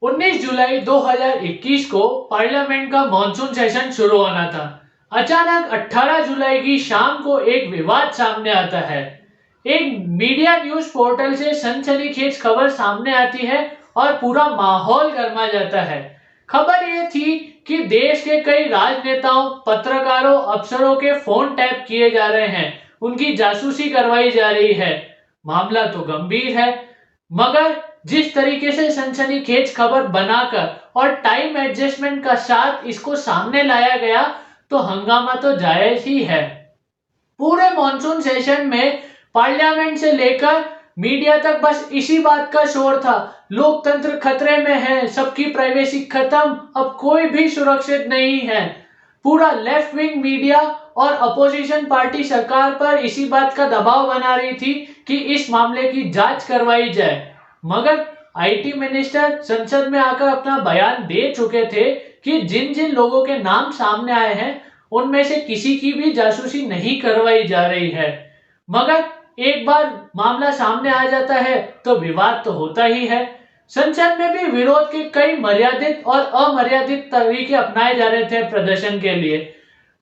19 जुलाई 2021 को पार्लियामेंट का monsoon session शुरू होना था। अचानक 18 जुलाई की शाम को एक विवाद सामने आता है। एक मीडिया न्यूज पोर्टल से सनसनीखेज खबर सामने आती है और पूरा माहौल गर्मा जाता है। खबर ये थी कि देश के कई राजनेताओं, पत्रकारों, अफसरों के फोन टैप किए जा रहे हैं, उनकी जासूसी करवाई जा रही है। मामला तो गंभीर है, मगर जिस तरीके से सनसनीखेज खबर बनाकर और टाइम एडजस्टमेंट का साथ इसको सामने लाया गया, तो हंगामा तो जायज ही है। पूरे मॉनसून सेशन में पार्लियामेंट से लेकर मीडिया तक बस इसी बात का शोर था। लोकतंत्र खतरे में है, सबकी प्राइवेसी खत्म, अब कोई भी सुरक्षित नहीं है। पूरा लेफ्ट विंग मीडिया और अपोजिशन पार्टी सरकार पर इसी बात का दबाव बना रही थी कि इस मामले की जांच करवाई जाए। मगर आईटी मिनिस्टर संसद में आकर अपना बयान दे चुके थे कि जिन जिन लोगों के नाम सामने आए हैं उनमें से किसी की भी जासूसी नहीं करवाई जा रही है। मगर एक बार मामला सामने आ जाता है तो विवाद तो होता ही है। संसद में भी विरोध के कई मर्यादित और अमर्यादित तरीके अपनाए जा रहे थे प्रदर्शन के लिए।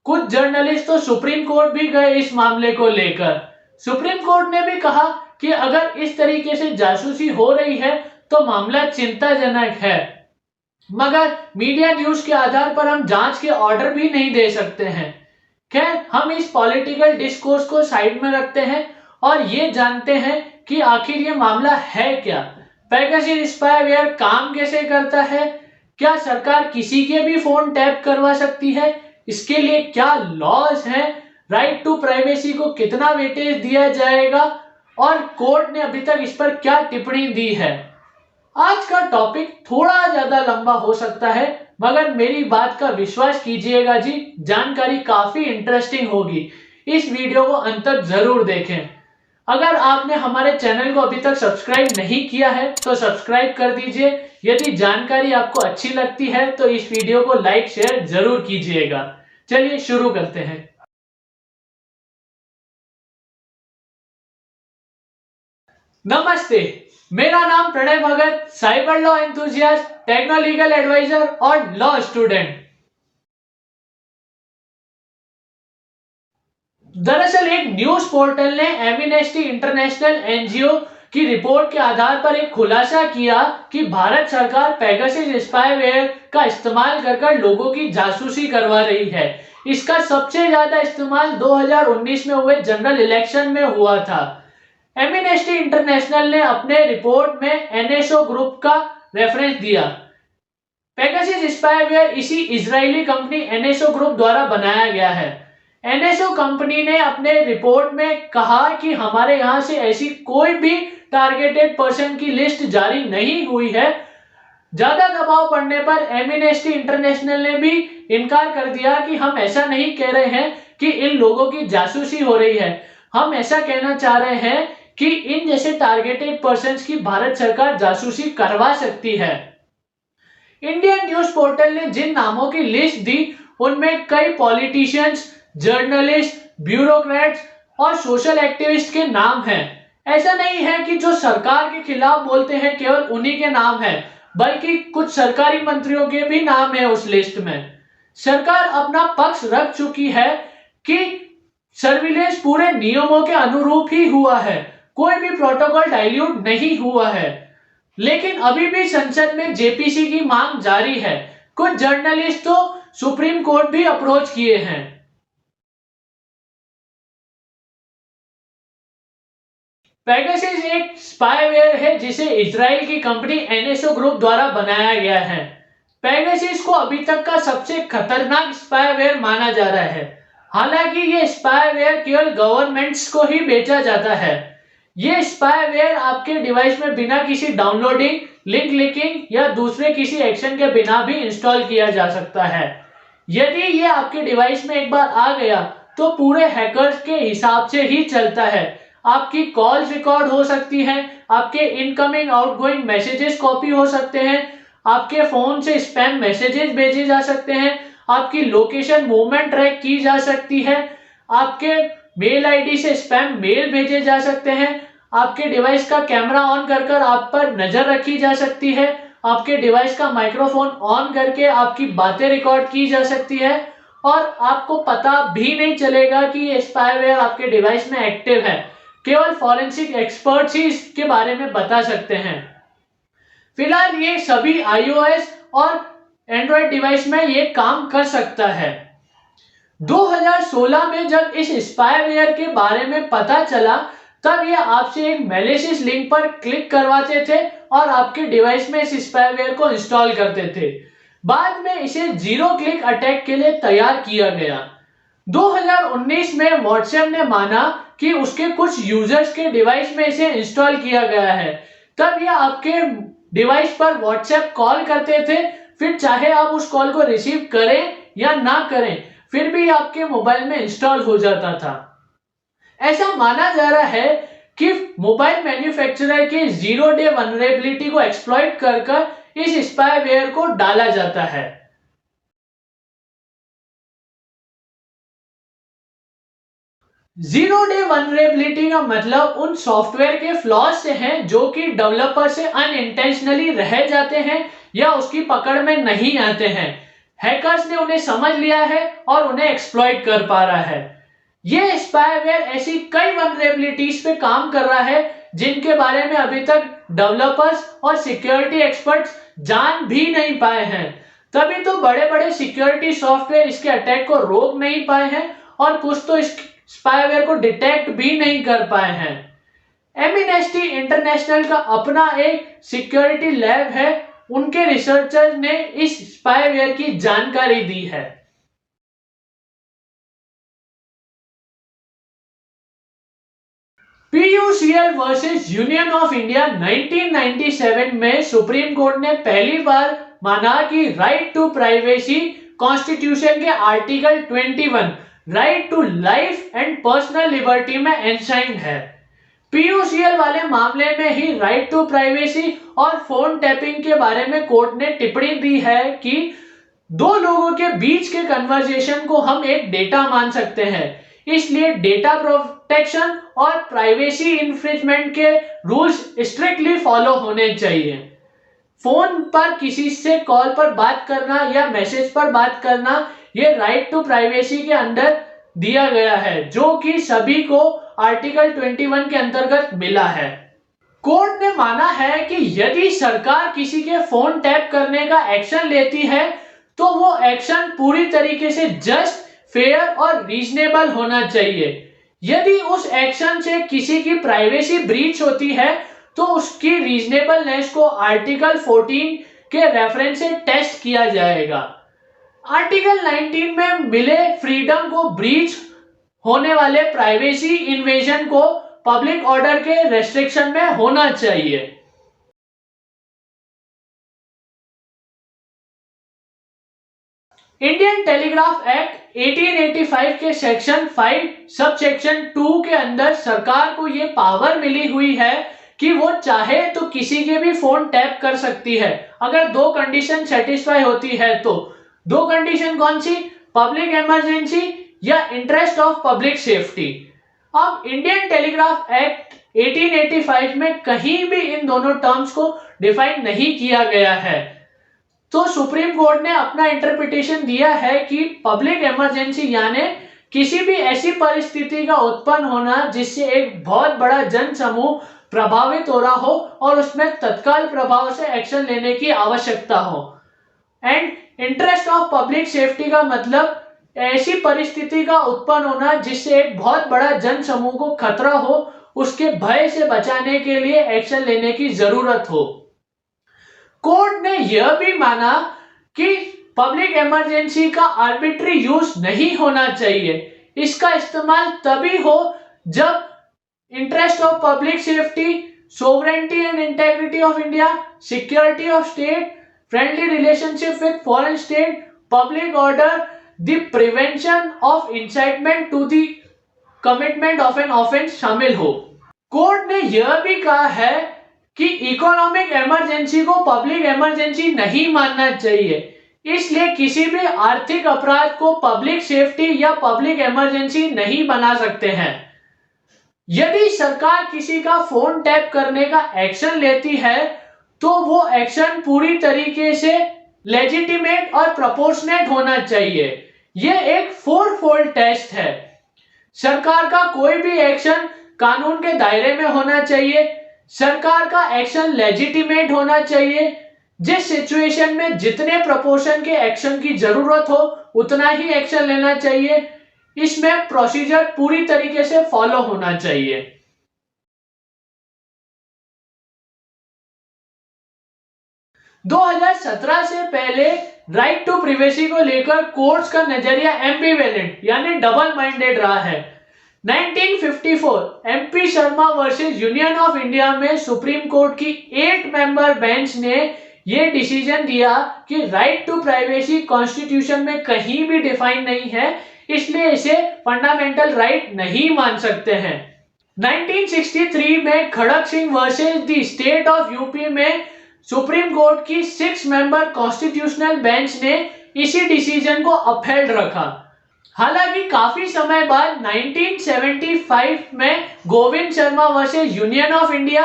कुछ जर्नलिस्ट तो सुप्रीम कोर्ट भी गए इस मामले को लेकर। सुप्रीम कोर्ट ने भी कहा कि अगर इस तरीके से जासूसी हो रही है तो मामला चिंताजनक है, मगर मीडिया न्यूज के आधार पर हम जांच के ऑर्डर भी नहीं दे सकते हैं। खैर, हम इस पॉलिटिकल डिस्कोर्स को साइड में रखते हैं और ये जानते हैं कि आखिर ये मामला है क्या। पेगासस स्पाईवेयर काम कैसे करता है, क्या सरकार किसी के भी फोन टैप करवा सकती है, इसके लिए क्या लॉज हैं, राइट टू प्राइवेसी को कितना वेटेज दिया जाएगा और कोर्ट ने अभी तक इस पर क्या टिप्पणी दी है। आज का टॉपिक थोड़ा ज्यादा लंबा हो सकता है, मगर मेरी बात का विश्वास कीजिएगा जी, जानकारी काफी इंटरेस्टिंग होगी। इस वीडियो को अंत तक जरूर देखें। अगर आपने हमारे चैनल को अभी तक सब्सक्राइब नहीं किया है तो सब्सक्राइब कर दीजिए। यदि जानकारी आपको अच्छी लगती है तो इस वीडियो को लाइक शेयर जरूर कीजिएगा। चलिए शुरू करते हैं। नमस्ते, मेरा नाम Pranay Bhagat, cyber law enthusiast, techno legal adviser और लॉ स्टूडेंट। दरअसल एक न्यूज पोर्टल ने एमनेस्टी इंटरनेशनल एनजीओ की रिपोर्ट के आधार पर एक खुलासा किया कि भारत सरकार पेगासस स्पाईवेयर का इस्तेमाल कर लोगों की जासूसी करवा रही है। इसका सबसे ज्यादा इस्तेमाल 2019 में हुए जनरल इलेक्शन में हुआ था। एमनेस्टी इंटरनेशनल ने अपने रिपोर्ट में एनएसओ ग्रुप का रेफरेंस दिया। पेगासस स्पाईवेयर इसी इजरायली कंपनी एनएसओ ग्रुप द्वारा बनाया गया है। एनएसओ कंपनी ने अपने रिपोर्ट में कहा कि हमारे यहां से ऐसी कोई भी टारगेटेड पर्सन की लिस्ट जारी नहीं हुई है। ज्यादा दबाव पड़ने पर एमनेस्टी इंटरनेशनल ने भी इनकार कर दिया कि हम ऐसा नहीं कह रहे हैं कि इन लोगों की जासूसी हो रही है। हम ऐसा कहना चाह रहे हैं कि इन जैसे टारगेटेड पर्संस की भारत सरकार जासूसी करवा सकती है। इंडियन न्यूज पोर्टल ने जिन नामों की लिस्ट दी उनमें कई पॉलिटिशियंस, जर्नलिस्ट, ब्यूरोक्रेट्स और सोशल एक्टिविस्ट के नाम हैं। ऐसा नहीं है कि जो सरकार के खिलाफ बोलते हैं केवल उन्हीं के नाम हैं, बल्कि कुछ सरकारी मंत्रियों के भी नाम है उस लिस्ट में। सरकार अपना पक्ष रख चुकी है कि सर्विलेंस पूरे नियमों के अनुरूप ही हुआ है, कोई भी प्रोटोकॉल डाइल्यूट नहीं हुआ है। लेकिन अभी भी संसद में जेपीसी की मांग जारी है। कुछ जर्नलिस्ट तो सुप्रीम कोर्ट भी अप्रोच किए हैं। पेगासस एक स्पाईवेयर है जिसे इजराइल की कंपनी एनएसओ ग्रुप द्वारा बनाया गया है। पेगासस को अभी तक का सबसे खतरनाक स्पाईवेयर माना जा रहा है। हालांकि ये स्पाईवेयर केवल गवर्नमेंट्स को ही बेचा जाता है। ये स्पाईवेयर आपके डिवाइस में बिना किसी डाउनलोडिंग, लिंक क्लिकिंग या दूसरे किसी एक्शन के बिना भी इंस्टॉल किया जा सकता है। यदि ये आपके डिवाइस में एक बार आ गया तो पूरे हैकर्स के हिसाब से ही चलता है। आपकी कॉल्स रिकॉर्ड हो सकती हैं, आपके इनकमिंग आउटगोइंग मैसेजेस कॉपी हो सकते हैं, आपके फोन से स्पैम मैसेजेस भेजे जा सकते हैं, आपकी लोकेशन मूवमेंट ट्रैक की जा सकती है, आपके मेल आईडी से स्पैम मेल भेजे जा सकते हैं, आपके डिवाइस का कैमरा ऑन कर आप पर नजर रखी जा सकती है आपके डिवाइस का माइक्रोफोन ऑन करके आपकी बातें रिकॉर्ड की जा सकती है और आपको पता भी नहीं चलेगा कि ये स्पाईवेयर आपके डिवाइस में एक्टिव है। केवल फॉरेंसिक एक्सपर्ट्स ही इसके बारे में बता सकते हैं। फिलहाल ये सभी iOS और एंड्रॉयड डिवाइस में ये काम कर सकता है। 2016 में जब इस स्पाईवेयर के बारे में पता चला तब ये आपसे एक मैलिशियस लिंक पर क्लिक करवाते थे और आपके डिवाइस में इस स्पाईवेयर को इंस्टॉल करते थे। बाद में इसे जीरो क्लिक अटैक के लिए तैयार किया गया। 2019 में व्हाट्सएप ने माना कि उसके कुछ यूजर्स के डिवाइस में इसे इंस्टॉल किया गया है। तब यह आपके डिवाइस पर व्हाट्सएप कॉल करते थे, फिर चाहे आप उस कॉल को रिसीव करें या ना करें फिर भी आपके मोबाइल में इंस्टॉल हो जाता था। ऐसा माना जा रहा है कि मोबाइल मैन्युफैक्चरर के जीरो डे वल्नरेबिलिटी को एक्सप्लॉइट कर इस स्पाईवेयर को डाला जाता है। जीरो डे वल्नरेबिलिटी का मतलब उन सॉफ्टवेयर के फ्लॉज से है जो कि डेवलपर से अनइंटेंशनली रह जाते हैं या उसकी पकड़ में नहीं आते हैं। हैकर्स ने उन्हें समझ लिया है और उन्हें एक्सप्लॉइट कर पा रहा है। यह स्पाईवेयर ऐसी कई वल्नरेबिलिटीज पे काम कर रहा है जिनके बारे में अभी तक डेवलपर्स और सिक्योरिटी एक्सपर्ट्स जान भी नहीं पाए हैं। तभी तो बड़े बड़े सिक्योरिटी सॉफ्टवेयर इसके अटैक को रोक नहीं पाए हैं और कुछ तो इस स्पाईवेयर को डिटेक्ट भी नहीं कर पाए हैं। एमनेस्टी इंटरनेशनल का अपना एक सिक्योरिटी लैब है, उनके रिसर्चर ने इस स्पाईवेयर की जानकारी दी है। PUCL versus union of India 1997 में सुप्रीम कोर्ट ने पहली बार माना कि राइट टू प्राइवेसी कॉन्स्टिट्यूशन के article 21 right to life and personal liberty में एनशाइंड है। PUCL वाले मामले में ही राइट टू प्राइवेसी और फोन टैपिंग के बारे में कोर्ट ने टिप्पणी दी है कि दो लोगों के बीच के कन्वर्सेशन को हम एक डेटा मान सकते हैं, इसलिए डेटा प्रोटेक्शन और प्राइवेसी इन्फ्रिंजमेंट के रूल्स स्ट्रिक्टली फॉलो होने चाहिए। फोन पर किसी से कॉल पर बात करना या मैसेज पर बात करना ये राइट टू प्राइवेसी के अंदर दिया गया है जो कि सभी को आर्टिकल 21 के अंतर्गत मिला है। कोर्ट ने माना है कि यदि सरकार किसी के फोन टैप करने का एक्शन लेती है तो वो एक्शन पूरी तरीके से जस्ट, फेयर और रीजनेबल होना चाहिए। यदि उस एक्शन से किसी की प्राइवेसी ब्रीच होती है तो उसकी रीजनेबलनेस को आर्टिकल 14 के रेफरेंस से टेस्ट किया जाएगा। आर्टिकल 19 में मिले फ्रीडम को ब्रीच होने वाले प्राइवेसी इन्वेजन को पब्लिक ऑर्डर के रेस्ट्रिक्शन में होना चाहिए। इंडियन टेलीग्राफ एक्ट 1885 के सेक्शन 5 सब सेक्शन 2 के अंदर सरकार को यह पावर मिली हुई है कि वो चाहे तो किसी के भी फोन टैप कर सकती है अगर दो कंडीशन सेटिस्फाई होती है। तो दो कंडीशन कौन सी? पब्लिक इमरजेंसी या इंटरेस्ट ऑफ पब्लिक सेफ्टी। अब इंडियन टेलीग्राफ एक्ट 1885 में कहीं भी इन दोनों टर्म्स को डिफाइन नहीं किया गया है, तो सुप्रीम कोर्ट ने अपना इंटरप्रिटेशन दिया है कि पब्लिक इमरजेंसी यानी किसी भी ऐसी परिस्थिति का उत्पन्न होना जिससे एक बहुत बड़ा जन समूह प्रभावित हो रहा हो और उसमें तत्काल प्रभाव से एक्शन लेने की आवश्यकता हो। And interest of public safety का मतलब ऐसी परिस्थिति का उत्पन्न होना जिससे एक बहुत बड़ा जन समूह को खतरा हो, उसके भय से बचाने के लिए एक्शन लेने की जरूरत हो। कोर्ट ने यह भी माना कि पब्लिक इमरजेंसी का आर्बिट्री यूज नहीं होना चाहिए। इसका इस्तेमाल तभी हो जब interest of public safety, sovereignty and integrity of India, security of state, friendly relationship with foreign state, public order, the prevention of incitement to the commitment of an offence शामिल हो। कोर्ट ने यह भी कहा है कि इकोनॉमिक इमरजेंसी को public emergency नहीं मानना चाहिए, इसलिए किसी भी आर्थिक अपराध को पब्लिक सेफ्टी या पब्लिक इमरजेंसी नहीं बना सकते हैं। यदि सरकार किसी का फोन टैप करने का एक्शन लेती है तो वो एक्शन पूरी तरीके से लेजिटिमेट और प्रोपोर्शनेट होना चाहिए। ये एक 4-fold टेस्ट है। सरकार का कोई भी एक्शन कानून के दायरे में होना चाहिए, सरकार का एक्शन लेजिटिमेट होना चाहिए, जिस सिचुएशन में जितने प्रोपोर्शन के एक्शन की जरूरत हो उतना ही एक्शन लेना चाहिए, इसमें प्रोसीजर पूरी तरीके से फॉलो होना चाहिए। दो 2017 से पहले राइट टू प्रिवेसी को लेकर कोर्ट्स का नजरिया एम्बिवेलेंट यानी डबल माइंडेड रहा है। 1954 MP Sharma versus union of India में सुप्रीम कोर्ट की 8 मेंबर बेंच ने यह डिसीजन दिया कि राइट टू प्राइवेसी कॉन्स्टिट्यूशन में कहीं भी डिफाइन नहीं है, इसलिए इसे फंडामेंटल राइट नहीं मान सकते हैं। 1963 में Kharak Singh versus the state of UP में सुप्रीम कोर्ट की 6 मेंबर कॉन्स्टिट्यूशनल बेंच ने इसी डिसीजन को अपहेल्ड रखा। हालांकि काफी समय बाद 1975 में Govind Sharma versus union of India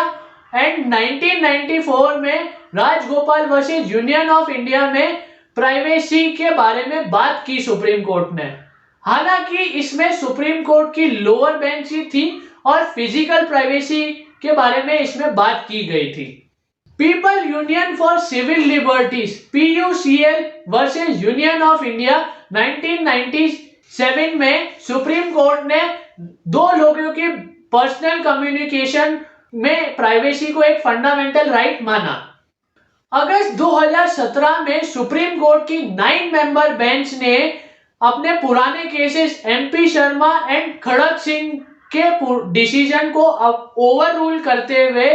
and 1994 में Rajagopal versus union of India में प्राइवेसी के बारे में बात की सुप्रीम कोर्ट ने। हालांकि इसमें सुप्रीम कोर्ट की लोअर बेंच ही थी और फिजिकल प्राइवेसी के बारे में इसमें बात की गई थी। People union for civil liberties PUCL versus union of India 1997 में सुप्रीम कोर्ट ने 2 लोगों की पर्सनल कम्युनिकेशन में प्राइवेसी को एक फंडामेंटल राइट माना। अगस्त 2017 में सुप्रीम कोर्ट की 9 मेंबर बेंच ने अपने पुराने केसेस MP शर्मा एंड खड़क सिंह के डिसीजन को ओवर रूल करते हुए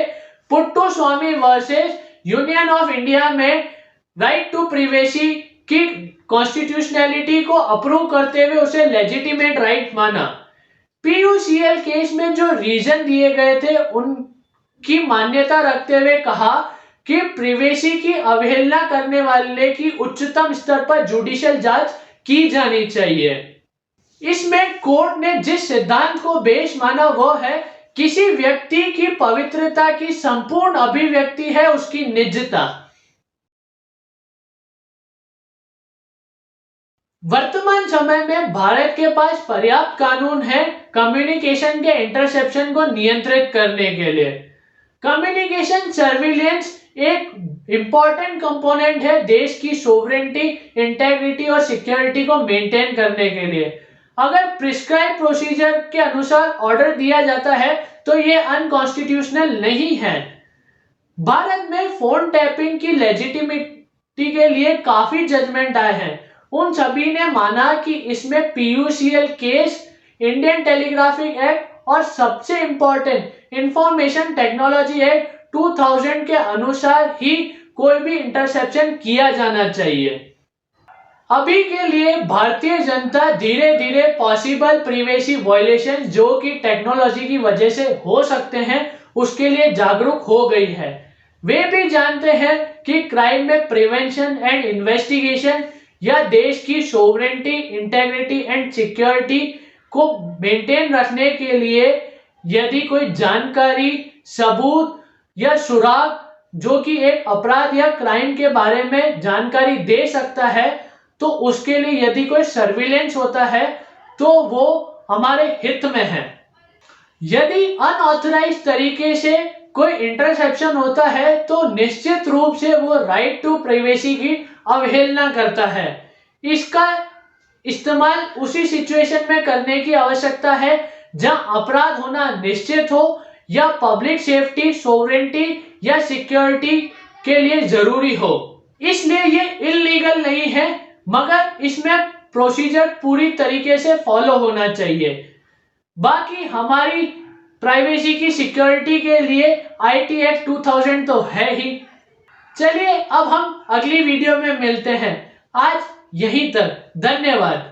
पुट्टू स्वामी वर्सेस यूनियन ऑफ इंडिया में राइट टू प्रिवेसी की कॉन्स्टिट्यूशनैलिटी को अप्रूव करते हुए उसे लेजिटिमेट राइट माना। PUCL केस में जो रीजन दिए गए थे उनकी मान्यता रखते हुए कहा कि प्रिवेसी की अवहेलना करने वाले की उच्चतम स्तर पर जुडिशियल जांच की जानी चाहिए। इसमें कोर्ट ने जिस सिद्धांत को बेस माना वो है किसी व्यक्ति की पवित्रता की संपूर्ण अभिव्यक्ति है उसकी निजता। वर्तमान समय में भारत के पास पर्याप्त कानून है कम्युनिकेशन के इंटरसेप्शन को नियंत्रित करने के लिए। कम्युनिकेशन सर्विलेंस एक इंपॉर्टेंट कंपोनेंट है देश की सोवरेनिटी, इंटेग्रिटी और सिक्योरिटी को मेंटेन करने के लिए। अगर प्रिस्क्राइब प्रोसीजर के अनुसार ऑर्डर दिया जाता है तो यह अनकॉन्स्टिट्यूशनल नहीं है। भारत में फोन टैपिंग की लेजिटिमिटी के लिए काफी जजमेंट आए हैं। उन सभी ने माना कि इसमें PUCL case, Indian telegraphic act और सबसे इंपॉर्टेंट इंफॉर्मेशन टेक्नोलॉजी एक्ट 2000 के अनुसार ही कोई भी इंटरसेप्शन किया जाना चाहिए। अभी के लिए भारतीय जनता धीरे धीरे पॉसिबल प्रिवेसी वायलेशन जो कि टेक्नोलॉजी की वजह से हो सकते हैं उसके लिए जागरूक हो गई है। वे भी जानते हैं कि क्राइम में प्रिवेंशन एंड इन्वेस्टिगेशन या देश की सोवरेनिटी, इंटेग्रिटी एंड सिक्योरिटी को मेंटेन रखने के लिए यदि कोई जानकारी, सबूत या सुराग जो कि एक अपराध या क्राइम के बारे में जानकारी दे सकता है तो उसके लिए यदि कोई सर्विलेंस होता है तो वो हमारे हित में है। यदि अनऑथराइज्ड तरीके से कोई इंटरसेप्शन होता है तो निश्चित रूप से वो राइट टू प्राइवेसी की अवहेलना करता है। इसका इस्तेमाल उसी सिचुएशन में करने की आवश्यकता है जहां अपराध होना निश्चित हो या पब्लिक सेफ्टी, सोवरेनिटी या सिक्योरिटी के लिए जरूरी हो। इसलिए ये इल्लीगल नहीं है मगर इसमें प्रोसीजर पूरी तरीके से फॉलो होना चाहिए। बाकी हमारी प्राइवेसी की सिक्योरिटी के लिए IT एक्ट 2000 तो है ही। चलिए अब हम अगली वीडियो में मिलते हैं। आज यहीं तक, धन्यवाद।